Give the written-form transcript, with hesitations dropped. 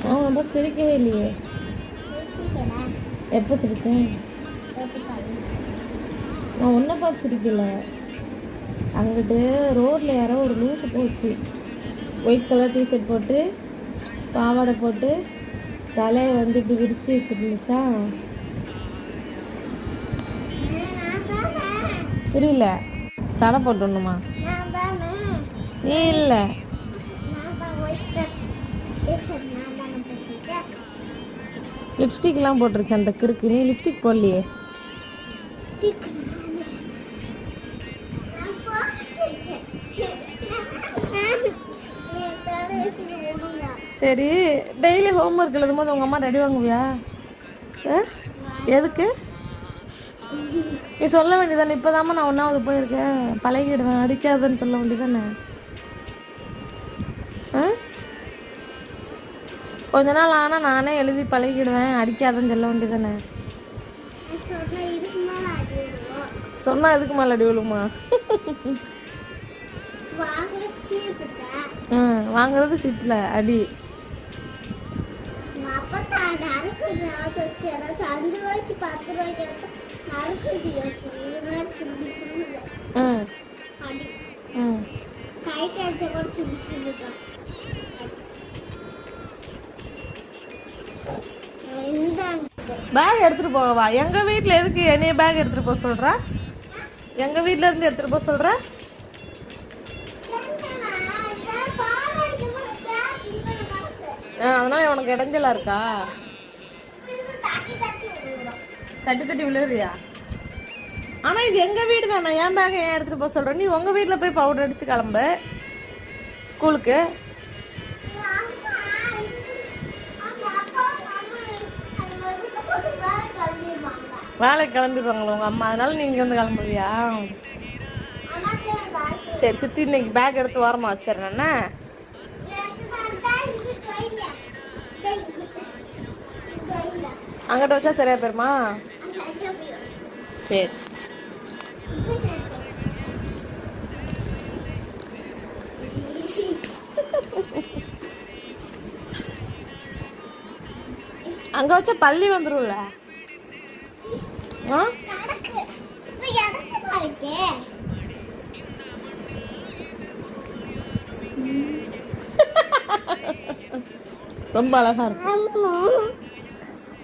நான் ரொம்ப சிரிக்கவே இல்லையே. எப்போ சிரிச்சேன்? நான் ஒன்றை பார்த்து சிரிக்கல. அங்கிட்டு ரோட்டில் யாரோ ஒரு லூஸு போச்சு, ஒயிட் கலர் டிஷர்ட் போட்டு பாவாடை போட்டு தலையை வந்து இப்படி விரிச்சு வச்சுருந்துச்சா. புரியல. தடை போட்டுணுமா? நீ இல்லை. லிப்ஸ்டிக்லாம் போட்டிருக்கேன் அந்த கிறுக்கு. நீ லிப்ஸ்டிக் போடலையே. சரி, டெய்லி ஹோம்ஒர்க் எழுதும் போது உங்கள் அம்மா ரெடி வாங்குவியா? எதுக்கு? நீ சொல்ல வேண்டியதானே, இப்போதாம்மா நான் 1வது போயிருக்கேன், பழகிடுவேன், அடிக்காதுன்னு சொல்ல வேண்டியதானே. கொஞ்ச நாள் ஆனால் நானே எழுதி பழகிடுவேன், அடிக்காதுன்னு சொல்ல வேண்டியதானே. சொன்னா எதுக்கு மேலே அடி விழுமா? வாங்குறது சீட்டில் அடி. பேக் எடுத்துட்டு போகவா? எங்க வீட்டில் எதுக்கு என்னைய பேக் எடுத்துட்டு போக சொல்ற? எங்க வீட்ல இருந்து எடுத்துட்டு போக சொல்ற? அதனால உனக்கு இடைஞ்சலா இருக்கா? தட்டி தட்டி விழுறியா? ஆனா இது எங்க வீடு தானே, என் பேக்கை ஏன் எடுத்துட்டு போக சொல்ற? நீ உங்க வீட்டுல போய் பவுடர் அடிச்சு கிளம்பு ஸ்கூலுக்கு. வேலைக்கு கிளம்பிடுவாங்களா உங்க அம்மா, அதனால நீங்க வந்து கிளம்புவியா? சரி, சித்தி இன்னைக்கு பேக் எடுத்து ஓரமா வச்சிடறேன்னா. அங்கிட்ட வச்சா சரியா போயிருமா? சரி. அங்க வச்சா பள்ளி வந்துரும்ல. ரொம்ப அழகா இருக்கு.